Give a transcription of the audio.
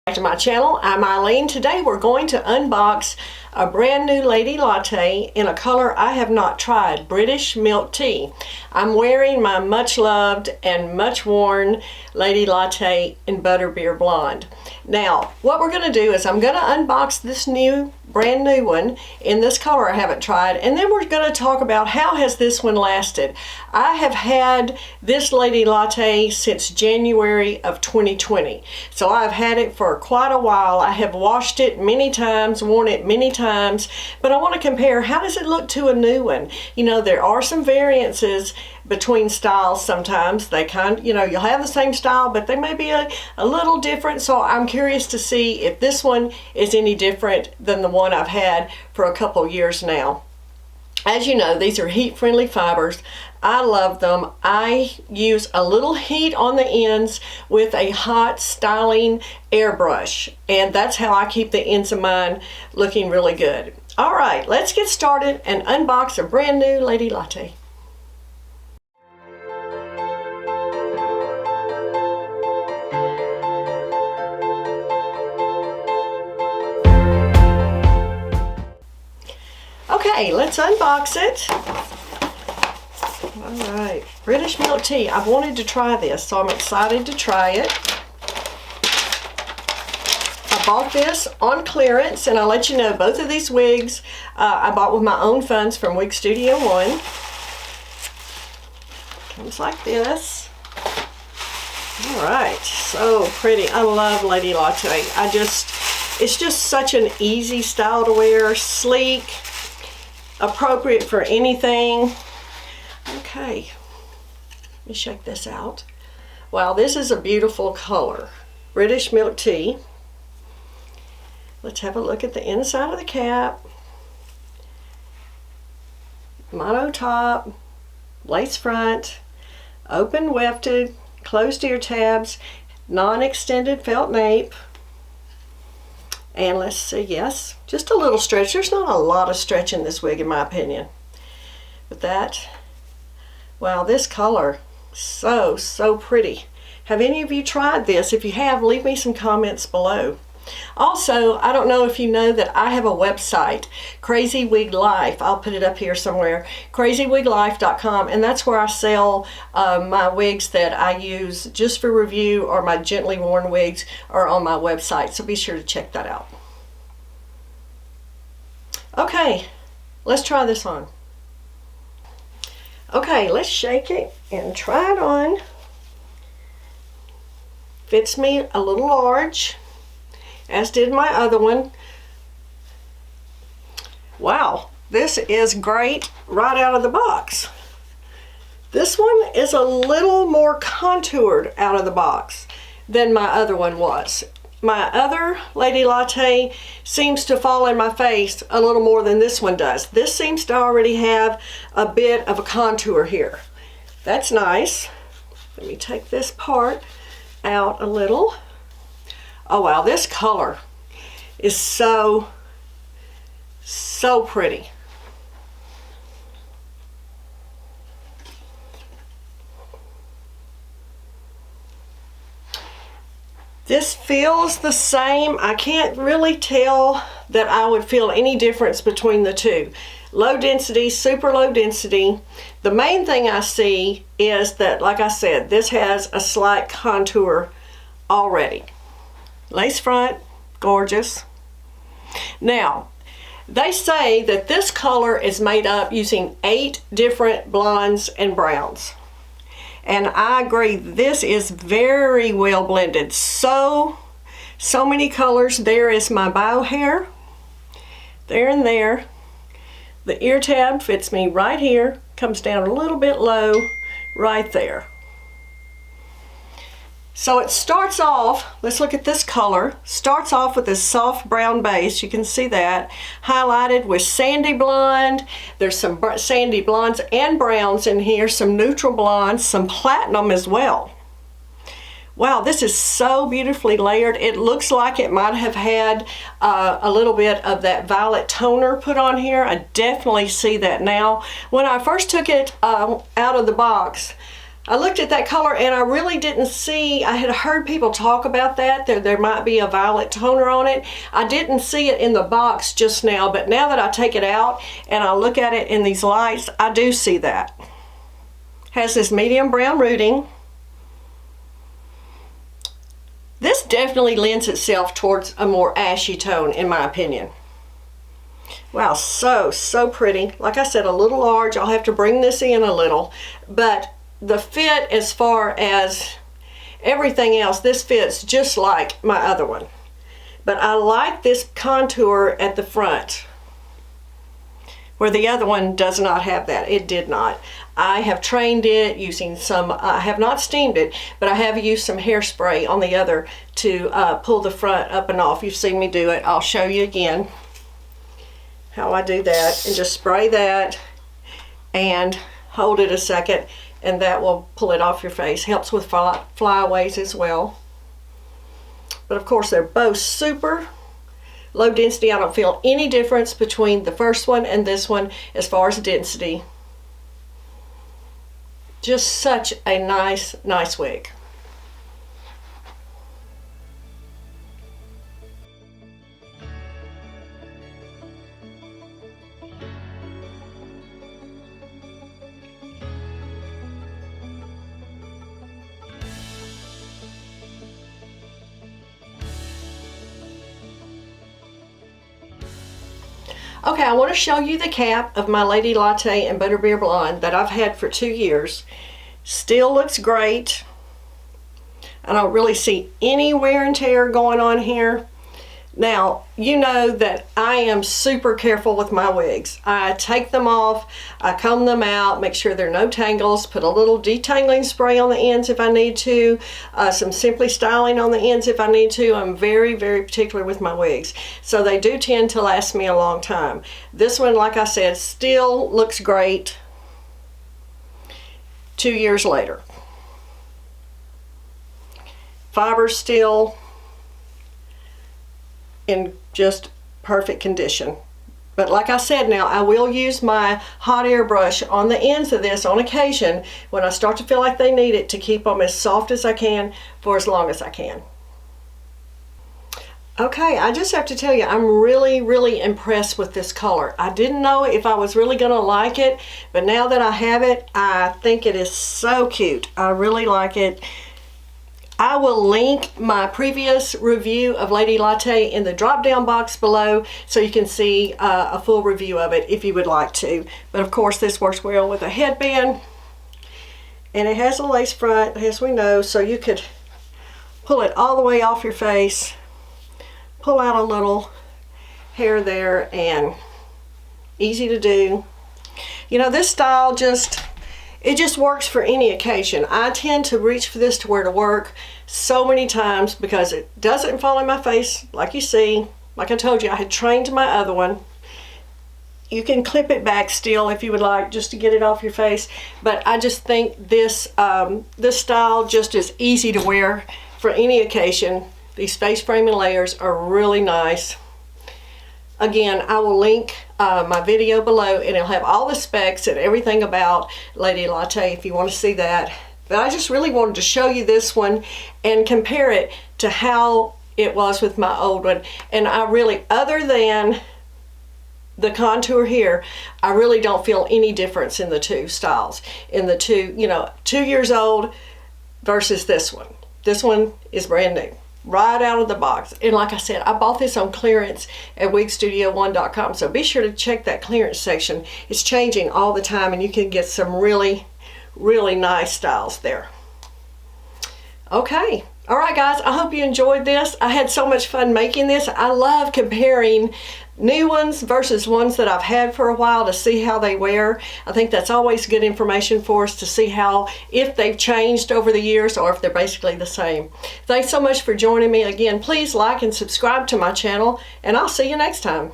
Back to my channel. I'm Eileen. Today we're going to unbox a brand new Lady Latte in a color I have not tried, British Milk Tea. I'm wearing my much loved and much worn Lady Latte in Butterbeer Blonde. Now what we're going to do is I'm going to unbox this brand new one in this color I haven't tried, and then we're going to talk about how has this one lasted. I have had this Lady Latte since January of 2020, so I've had it for quite a while. I have washed it many times, worn it many times, but I want to compare how does it look to a new one. You know, there are some variances between styles sometimes. They you'll have the same style, but they may be a little different, so I'm curious to see if this one is any different than the one I've had for a couple years now. As you know, these are heat-friendly fibers. I love them. I use a little heat on the ends with a hot styling airbrush, and that's how I keep the ends of mine looking really good. All right, let's get started and unbox a brand new Lady Latte. Okay, let's unbox it. All right, British Milk Tea. I've wanted to try this, so I'm excited to try it. I bought this on clearance, and I'll let you know both of these wigs I bought with my own funds from Wig Studio One. Comes like this. All right, so pretty. I love Lady Latte. It's just such an easy style to wear, sleek, appropriate for anything. Okay, let me shake this out. Wow, this is a beautiful color. British Milk Tea. Let's have a look at the inside of the cap. Mono top, lace front, open wefted, closed ear tabs, non-extended felt nape. And let's see, yes, just a little stretch. There's not a lot of stretch in this wig in my opinion. But that, wow, this color, so pretty. Have any of you tried this? If you have, leave me some comments below. Also, I don't know if you know that I have a website, Crazywiglady. I'll put it up here somewhere, crazywiglady.com, and that's where I sell my wigs that I use just for review, or my gently worn wigs are on my website, so be sure to check that out. Okay, let's try this on. Okay, let's shake it and try it on. Fits me a little large, as did my other one. Wow, this is great right out of the box. This one is a little more contoured out of the box than my other one was. My other Lady Latte seems to fall in my face a little more than this one does. This seems to already have a bit of a contour here. That's nice. Let me take this part out a little. Oh wow, this color is so pretty. This feels the same. I can't really tell that I would feel any difference between the two. Low density, super low density. The main thing I see is that, like I said, this has a slight contour already. Lace front, gorgeous. Now, they say that this color is made up using 8 different blondes and browns. And I agree, this is very well blended. So many colors. There is my bow hair, there and there. The ear tab fits me right here, comes down a little bit low right there. So it starts off, let's look at this color, starts off with this soft brown base, you can see that, highlighted with sandy blonde. There's some sandy blondes and browns in here, some neutral blondes, some platinum as well. Wow, this is so beautifully layered. It looks like it might have had a little bit of that violet toner put on here. I definitely see that now. When I first took it out of the box, I looked at that color and I really didn't see, I had heard people talk about that, there might be a violet toner on it. I didn't see it in the box just now, but now that I take it out and I look at it in these lights, I do see that. Has this medium brown rooting. This definitely lends itself towards a more ashy tone, in my opinion. Wow, so pretty. Like I said, a little large. I'll have to bring this in a little, but the fit, as far as everything else, this fits just like my other one. But I like this contour at the front, where the other one does not have that. It did not. I have trained it using some, I have not steamed it, but I have used some hairspray on the other to pull the front up and off. You've seen me do it. I'll show you again how I do that. And just spray that and hold it a second, and that will pull it off your face. Helps with flyaways as well. But of course, they're both super low density. I don't feel any difference between the first one and this one as far as density. Just such a nice wig. Okay, I want to show you the cap of my Lady Latte and Butterbeer Blonde that I've had for 2 years. Still looks great. I don't really see any wear and tear going on here. Now, you know that I am super careful with my wigs. I take them off, I comb them out, make sure there are no tangles, put a little detangling spray on the ends if I need to, some Simply Styling on the ends if I need to. I'm very particular with my wigs. So they do tend to last me a long time. This one, like I said, still looks great 2 years later. Fiber's still in just perfect condition. But like I said, now I will use my hot air brush on the ends of this on occasion when I start to feel like they need it, to keep them as soft as I can for as long as I can. Okay, I just have to tell you, I'm really impressed with this color. I didn't know if I was really gonna like it, but now that I have it, I think it is so cute. I really like it. I will link my previous review of Lady Latte in the drop down box below, so you can see a full review of it if you would like to. But of course, this works well with a headband, and it has a lace front, as we know, so you could pull it all the way off your face, pull out a little hair there, and easy to do. You know, this style it just works for any occasion. I tend to reach for this to wear to work so many times because it doesn't fall in my face like you see. Like I told you, I had trained my other one. You can clip it back still if you would like, just to get it off your face. But I just think this style just is easy to wear for any occasion. These face framing layers are really nice. Again, I will link my video below, and it'll have all the specs and everything about Lady Latte if you want to see that. But I just really wanted to show you this one and compare it to how it was with my old one. And I really, other than the contour here, I really don't feel any difference in the two styles. In the two, 2 years old versus this one. This one is brand new, right out of the box. And like I said, I bought this on clearance at wigstudio1.com, so be sure to check that clearance section. It's changing all the time, and you can get some really nice styles there. Okay, all right guys, I hope you enjoyed this. I had so much fun making this. I love comparing new ones versus ones that I've had for a while to see how they wear. I think that's always good information for us to see how, if they've changed over the years or if they're basically the same. Thanks so much for joining me again. Please like and subscribe to my channel, and I'll see you next time.